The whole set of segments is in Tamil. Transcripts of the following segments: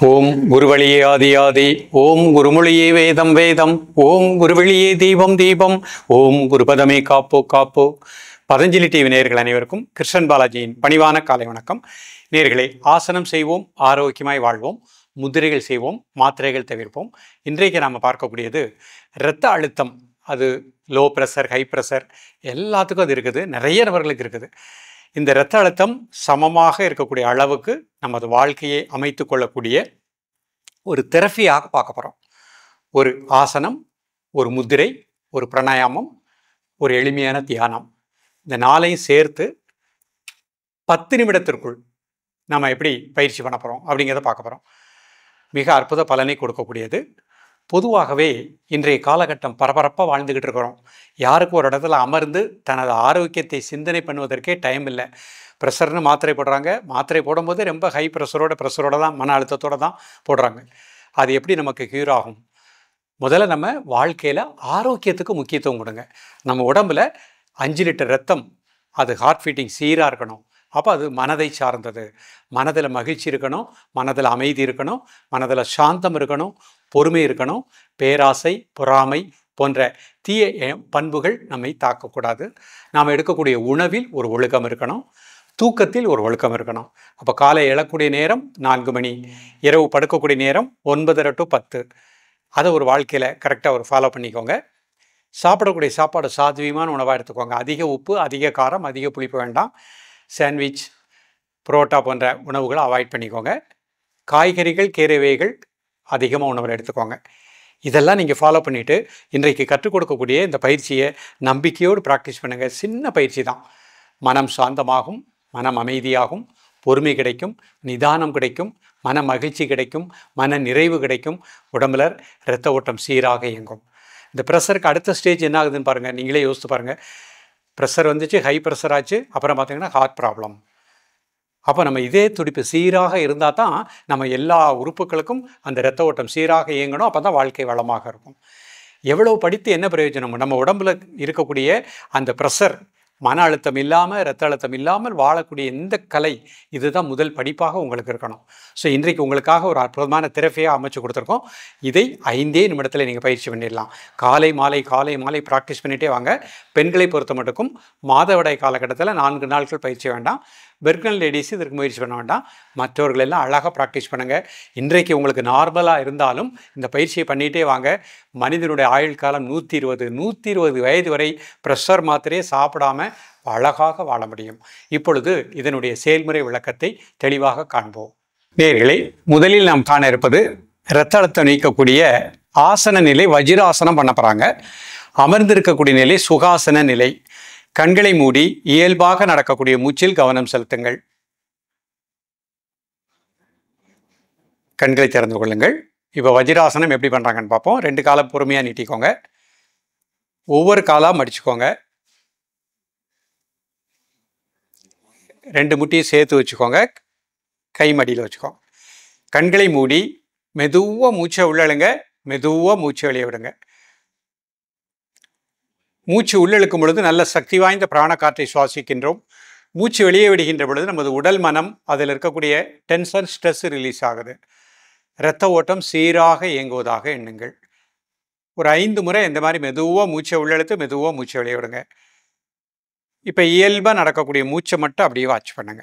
ஓம் குருவழியே ஆதி ஆதி, ஓம் குருமொழியே வேதம் வேதம், ஓம் குருவழியே தீபம் தீபம், ஓம் குருபதமே காப்போ காப்போ. பதஞ்சலி டிவி நேயர்கள் அனைவருக்கும் கிருஷ்ணன் பாலாஜியின் பணிவான காலை வணக்கம். நேயர்களே, ஆசனம் செய்வோம், ஆரோக்கியமாய் வாழ்வோம், முதிரைகள் செய்வோம், மாத்திரைகள் தவிர்ப்போம். இன்றைக்கு நாம் பார்க்கக்கூடியது இரத்த அழுத்தம். அது லோ ப்ரெஷர், ஹை ப்ரெஷர் எல்லாத்துக்கும் அது இருக்குது, நிறைய நபர்களுக்கு இருக்குது. இந்த இரத்த அழுத்தம் சமமாக இருக்கக்கூடிய அளவுக்கு நமது வாழ்க்கையை அமைத்து கொள்ளக்கூடிய ஒரு தெரபியாக பார்க்க போகிறோம். ஒரு ஆசனம், ஒரு முத்திரை, ஒரு பிராணாயாமம், ஒரு எளிமையான தியானம், இந்த நாளையும் சேர்த்து 10 நிமிடத்திற்குள் நம்ம எப்படி பயிற்சி பண்ண போகிறோம் அப்படிங்கிறத பார்க்க போகிறோம். மிக அற்புத பலனை கொடுக்கக்கூடியது. பொதுவாகவே இன்றைய காலகட்டம் பரபரப்பாக வாழ்ந்துக்கிட்டு இருக்கிறோம். யாருக்கும் ஒரு இடத்துல அமர்ந்து தனது ஆரோக்கியத்தை சிந்தனை பண்ணுவதற்கே டைம் இல்லை. ப்ரெஷர்னு மாத்திரை போடுறாங்க. மாத்திரை போடும்போது ரொம்ப ஹை ப்ரெஷரோட தான், மன அழுத்தத்தோடு தான் போடுறாங்க. அது எப்படி நமக்கு க்யூர் ஆகும்? முதல்ல நம்ம வாழ்க்கையில் ஆரோக்கியத்துக்கு முக்கியத்துவம் கொடுங்க. நம்ம உடம்பில் 5 லிட்டர் ரத்தம், அது ஹார்ட் பீட்டிங் சீராக இருக்கணும். அப்போ அது மனதை சார்ந்தது. மனதில் மகிழ்ச்சி இருக்கணும், மனதில் அமைதி இருக்கணும், மனதில் சாந்தம் இருக்கணும், பொறுமை இருக்கணும். பேராசை, பொறாமை போன்ற தீய பண்புகள் நம்மை தாக்கக்கூடாது. நாம் எடுக்கக்கூடிய உணவில் ஒரு ஒழுக்கம் இருக்கணும், தூக்கத்தில் ஒரு ஒழுக்கம் இருக்கணும். அப்போ காலை எழக்கூடிய நேரம் 4 மணி, இரவு படுக்கக்கூடிய நேரம் 9:30 to 10. அதை ஒரு வாழ்க்கையில் கரெக்டாக ஒரு ஃபாலோ பண்ணிக்கோங்க. சாப்பிடக்கூடிய சாப்பாடு சாத்வீகமான உணவாக எடுத்துக்கோங்க. அதிக உப்பு, அதிக காரம், அதிக புளிப்பு வேண்டாம். சாண்ட்விச், புரோட்டா போன்ற உணவுகளை அவாய்ட் பண்ணிக்கோங்க. காய்கறிகள், கீரை வகைகள் அதிகமாக உணவில் எடுத்துக்கோங்க. இதெல்லாம் நீங்கள் ஃபாலோ பண்ணிவிட்டு இன்றைக்கு கற்றுக் கொடுக்கக்கூடிய இந்த பயிற்சியை நம்பிக்கையோடு ப்ராக்டிஸ் பண்ணுங்கள். சின்ன பயிற்சி தான். மனம் சாந்தமாகும், மனம் அமைதியாகும், பொறுமை கிடைக்கும், நிதானம் கிடைக்கும், மன மகிழ்ச்சி கிடைக்கும், மன நிறைவு கிடைக்கும், உடம்புல இரத்த ஓட்டம் சீராக இயங்கும். இந்த ப்ரெஷருக்கு அடுத்த ஸ்டேஜ் என்ன ஆகுதுன்னு பாருங்கள். நீங்களே யோசித்து பாருங்கள். ப்ரெஷர் வந்துச்சு, ஹை ப்ரெஷர் ஆச்சு, அப்புறம் பார்த்திங்கன்னா ஹார்ட் ப்ராப்ளம். அப்போ நம்ம இதே துடிப்பு சீராக இருந்தால் தான் நம்ம எல்லா உறுப்புகளுக்கும் அந்த இரத்த ஓட்டம் சீராக இயங்கணும். அப்போ தான் வாழ்க்கை வளமாக இருக்கும். எவ்வளோ படித்து என்ன பிரயோஜனம்? நம்ம உடம்பில் இருக்கக்கூடிய அந்த ப்ரெஷர், மன அழுத்தம் இல்லாமல், இரத்த அழுத்தம் இல்லாமல் வாழக்கூடிய இந்த கலை, இதுதான் முதல் படிப்பாக உங்களுக்கு இருக்கணும். ஸோ இன்றைக்கு உங்களுக்காக ஒரு அற்புதமான தெரபியாக அமைச்சு கொடுத்துருக்கோம். இதை 5 நிமிடத்தில் நீங்கள் பயிற்சி பண்ணிடலாம். காலை மாலை ப்ராக்டிஸ் பண்ணிகிட்டே வாங்க. பெண்களை பொறுத்த மட்டுக்கும் மாதவிடாய் காலகட்டத்தில் 4 நாட்கள் பயிற்சி வேண்டாம். பெர்கன் லேடிஸ் இதற்கு முயற்சி பண்ண வேண்டாம். மற்றவர்கள் எல்லாம் அழகாக ப்ராக்டிஸ் பண்ணுங்கள். இன்றைக்கு உங்களுக்கு நார்மலாக இருந்தாலும் இந்த பயிற்சியை பண்ணிகிட்டே வாங்க. மனிதனுடைய ஆயுள் காலம் 120 வயது வரை ப்ரெஷர் மாத்திரையே சாப்பிடாமல் அழகாக வாழ முடியும். இப்பொழுது இதனுடைய செயல்முறை விளக்கத்தை தெளிவாக காண்போம். நேயர்களே, முதலில் நாம் காண இருப்பது இரத்த அழுத்தம் நீக்கக்கூடிய ஆசன நிலை. வஜ்ராசனம் பண்ண போகிறாங்க. அமர்ந்திருக்கக்கூடிய நிலை சுகாசன நிலை. கண்களை மூடி இயல்பாக நடக்கக்கூடிய மூச்சில் கவனம் செலுத்துங்கள். கண்களை திறந்து கொள்ளுங்கள். இப்போ வஜ்ராசனம் எப்படி பண்ணுறாங்கன்னு பார்ப்போம். 2 காலம் பொறுமையாக நீட்டிக்கோங்க. ஒவ்வொரு காலாக மடிச்சுக்கோங்க. 2 முட்டியும் சேர்த்து வச்சுக்கோங்க. கை மடியில் வச்சுக்கோங்க. கண்களை மூடி மெதுவாக மூச்சை உள்ளழுங்க, மெதுவாக மூச்சை வெளியே விடுங்க. மூச்சு உள்ளிழுக்கும் பொழுது நல்ல சக்தி வாய்ந்த பிராண காற்றை சுவாசிக்கின்றோம். மூச்சு வெளியே விடுகின்ற பொழுது நமது உடல் மனம், அதில் இருக்கக்கூடிய டென்ஷன், ஸ்ட்ரெஸ் ரிலீஸ் ஆகுது. இரத்த ஓட்டம் சீராக இயங்குவதாக எண்ணுங்கள். ஒரு 5 முறை இந்த மாதிரி மெதுவாக மூச்சை உள்ளிழுத்து மெதுவாக மூச்சை வெளியே விடுங்க. இப்போ இயல்பாக நடக்கக்கூடிய மூச்சை மட்டும் அப்படியே வாட்ச் பண்ணுங்க.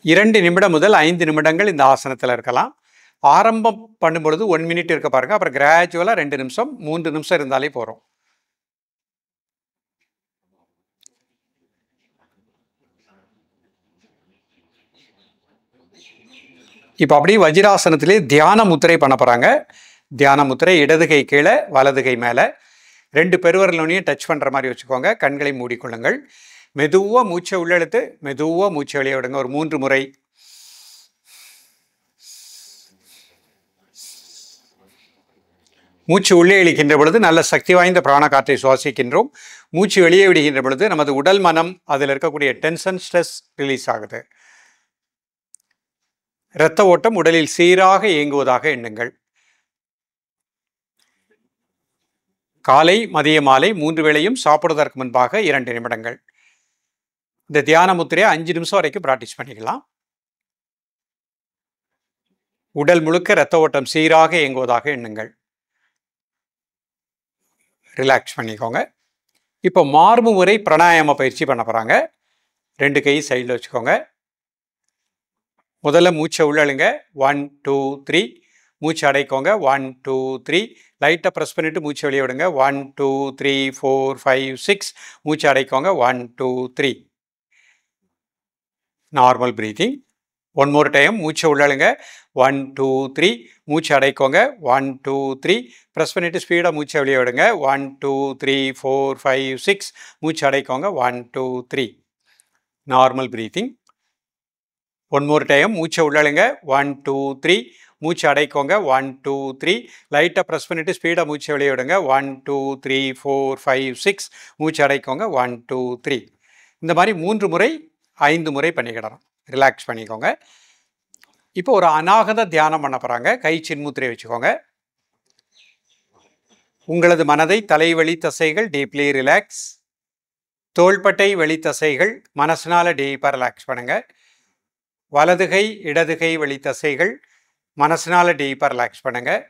2 நிமிடம் முதல் 5 நிமிடங்கள் இந்த ஆசனத்தில் இருக்கலாம். ஆரம்பம் பண்ணும்பொழுது 1 மினிட் இருக்க பாருங்கள். அப்புறம் கிராஜுவலாக 2 நிமிஷம், 3 நிமிஷம் இருந்தாலே போகிறோம். இப்போ அப்படியே வஜ்ராசனத்திலே தியான முத்திரை பண்ண போகிறாங்க. தியான முத்திரை இடது கை கீழே, வலது கை மேலே. 2 பெருவிரலையும் டச் பண்ணுற மாதிரி வச்சுக்கோங்க. கண்களை மூடிக்கொள்ளுங்கள். மெதுவாக மூச்சை உள்ளெழுத்து மெதுவாக மூச்சை வெளியே விடுங்க. ஒரு 3 முறை. மூச்சு உள்ளே இழுக்கின்ற பொழுது நல்ல சக்தி வாய்ந்த பிராண காற்றை சுவாசிக்கின்றோம். மூச்சு வெளியே விடுகின்ற பொழுது நமது உடல் மனம், அதில் இருக்கக்கூடிய டென்ஷன், ஸ்ட்ரெஸ் ரிலீஸ் ஆகுது. இரத்த ஓட்டம் உடலில் சீராக இயங்குவதாக எண்ணுங்கள். காலை, மதிய, மாலை 3 வேளையும் சாப்பிடுவதற்கு முன்பாக 2 நிமிடங்கள். இந்த தியான முத்திரையை 5 நிமிஷம் வரைக்கும் ப்ராக்டிஸ் பண்ணிக்கலாம். உடல் முழுக்க இரத்த ஓட்டம் சீராக இயங்குவதாக எண்ணுங்கள். ரிலாக்ஸ் பண்ணிக்கோங்க. இப்போ மார்பு முறை பிராணாயாம பயிற்சி பண்ண போகிறாங்க. 2 கை சைடில் வச்சுக்கோங்க. முதல்ல மூச்சை உள்ளழுங்க. 1 2 3. மூச்சு அடைக்கோங்க. 1 2 3. லைட்டாக ப்ரெஸ் பண்ணிவிட்டு மூச்சு வெளியே விடுங்க. 1 2 3 4 5 6. மூச்சு அடைக்கோங்க. 1 2 3. Normal breathing. One more time மூச்சை உள்ளழுங்க. 1 2 3. மூச்சு அடைக்கோங்க. 1 2 3. ப்ரெஸ் பண்ணிவிட்டு ஸ்பீடாக மூச்சை வெளியே விடுங்க. 1 2 3 4 5 6. மூச்சு அடைக்கோங்க. 1 2 3. Normal breathing. One more time மூச்சை உள்ளழுங்க. 1 2 3. மூச்சு அடைக்கோங்க. 1 2 3. லைட்டாக ப்ரெஸ் பண்ணிவிட்டு ஸ்பீடாக மூச்சை வெளியே விடுங்க. 1 2 3 4 5 6. மூச்சு அடைக்கோங்க. 1 2 3. இந்த மாதிரி 3 முறை 5 முறை பண்ணிக்கிடணும். ரிலாக்ஸ் பண்ணிக்கோங்க. இப்போ ஒரு அநாகத தியானம் பண்ண போகிறாங்க. கை சின்முத்திரை வச்சுக்கோங்க. உங்களது மனதை தலைவலி தசைகள் டீப்லி ரிலாக்ஸ். தோள்பட்டை வெளி தசைகள் மனசனால டீப்பாக ரிலாக்ஸ் பண்ணுங்கள். வலதுகை இடதுகை வெளி தசைகள் மனசனால டீப்பாக ரிலாக்ஸ் பண்ணுங்கள்.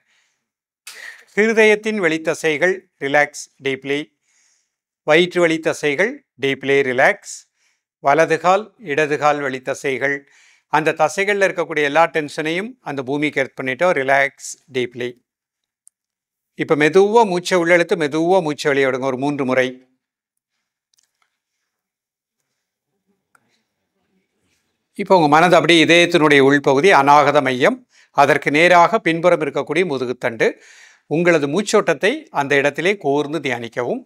ஹிருதயத்தின் வெளி தசைகள் ரிலாக்ஸ் டீப்லி. வயிற்று வெளி தசைகள் டீப்லி ரிலாக்ஸ். வலதுகால் இடதுகால் வெளி தசைகள், அந்த தசைகளில் இருக்கக்கூடிய எல்லா டென்ஷனையும் அந்த பூமிக்கு எர்த் பண்ணிட்டோம். Relax deeply. இப்போ மெதுவாக மூச்சை உள்ளெழுத்து மெதுவாக மூச்சை வெளியே விடுங்க. ஒரு 3 முறை. இப்போ உங்கள் மனது அப்படியே இதயத்தினுடைய உள்பகுதி அநாகத மையம், அதற்கு நேராக பின்புறம் இருக்கக்கூடிய முதுகுத்தண்டு. உங்களது மூச்சோட்டத்தை அந்த இடத்திலே கூர்ந்து தியானிக்கவும்.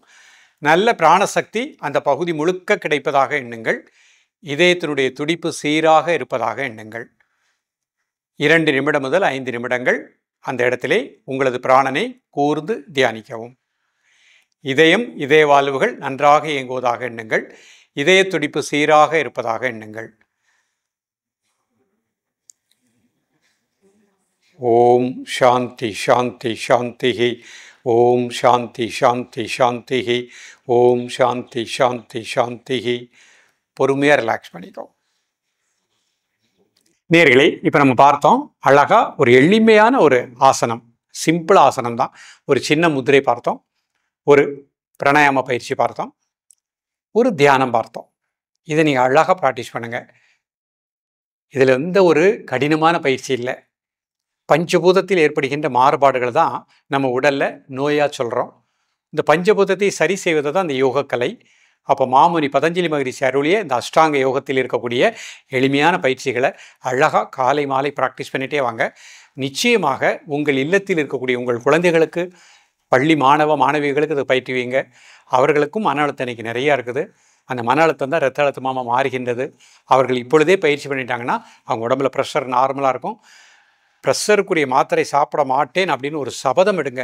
நல்ல பிராணசக்தி அந்த பகுதி முழுக்க கிடைப்பதாக எண்ணுங்கள். இதயத்தினுடைய துடிப்பு சீராக இருப்பதாக எண்ணுங்கள். 2 நிமிடம் முதல் 5 நிமிடங்கள் அந்த இடத்திலே உங்களது பிராணனை கூர்ந்து தியானிக்கவும். இதயம் இதய வாழ்வுகள் நன்றாக இயங்குவதாக எண்ணுங்கள். இதய துடிப்பு சீராக இருப்பதாக எண்ணுங்கள். ஓம் சாந்தி சாந்தி சாந்தி. ஓம் சாந்தி சாந்தி சாந்தி. ஓம் சாந்தி சாந்தி சாந்தி. பொறுமையாக ரிலாக்ஸ் பண்ணிக்கோ. நேர்களே, இப்போ நம்ம பார்த்தோம் அழகா ஒரு எளிமையான ஒரு ஆசனம், சிம்பிள் ஆசனம் தான். ஒரு சின்ன முதிரை பார்த்தோம், ஒரு பிராணாயாம பயிற்சி பார்த்தோம், ஒரு தியானம் பார்த்தோம். இதை நீங்கள் அழகாக ப்ராக்டிஸ் பண்ணுங்கள். இதில் எந்த ஒரு கடினமான பயிற்சி இல்லை. பஞ்சபூதத்தில் ஏற்படுகின்ற மாறுபாடுகள் தான் நம்ம உடலில் நோயாக சொல்கிறோம். இந்த பஞ்சபூதத்தை சரி செய்வது தான் இந்த யோகக்கலை. அப்போ மாமுனி பதஞ்சலி மகரிஷி அருளிய இந்த அஷ்டாங்க யோகத்தில் இருக்கக்கூடிய எளிமையான பயிற்சிகளை அழகாக காலை மாலை ப்ராக்டிஸ் பண்ணிகிட்டே வாங்க. நிச்சயமாக உங்கள் இல்லத்தில் இருக்கக்கூடிய உங்கள் குழந்தைகளுக்கு, பள்ளி மாணவ மாணவிகளுக்கு இதை பயிற்றுவீங்க. அவர்களுக்கும் மன அழுத்தம் இன்றைக்கி நிறையா இருக்குது. அந்த மன அழுத்தம் தான் இரத்த அழுத்தமாக மாறுகின்றது. அவர்கள் இப்பொழுதே பயிற்சி பண்ணிட்டாங்கன்னா அவங்க உடம்புல ப்ரெஷர் நார்மலாக இருக்கும். ப்ரெஷருக்குரிய மாத்திரை சாப்பிட மாட்டேன் அப்படின்னு ஒரு சபதம் எடுங்க.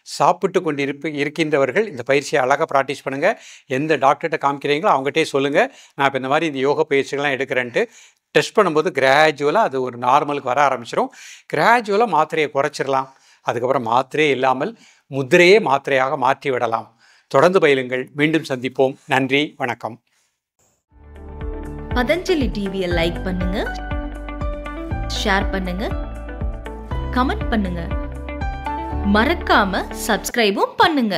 சாப்பிட்டு கொண்டு இருக்கின்றவர்கள் இந்த பயிற்சியை அழகாக ப்ராக்டிஸ் பண்ணுங்கள். எந்த டாக்டர்கிட்ட காமிக்கிறீங்களோ அவங்ககிட்டே சொல்லுங்கள், நான் இப்போ இந்த மாதிரி இந்த யோகா பயிற்சிகள்லாம் எடுக்கிறேன்ட்டு. டெஸ்ட் பண்ணும்போது கிராஜுவலாக அது ஒரு நார்மலுக்கு வர ஆரம்பிச்சிடும். கிராஜுவலாக மாத்திரையை குறைச்சிடலாம். அதுக்கப்புறம் மாத்திரையே இல்லாமல் முதிரையே மாத்திரையாக மாற்றி விடலாம். தொடர்ந்து பயிலுங்கள். மீண்டும் சந்திப்போம். நன்றி, வணக்கம். பதஞ்சலி டிவியை லைக் பண்ணுங்க, ஷேர் பண்ணுங்க, கமெண்ட் பண்ணுங்க, மறக்காம சப்ஸ்கிரைபும் பண்ணுங்க.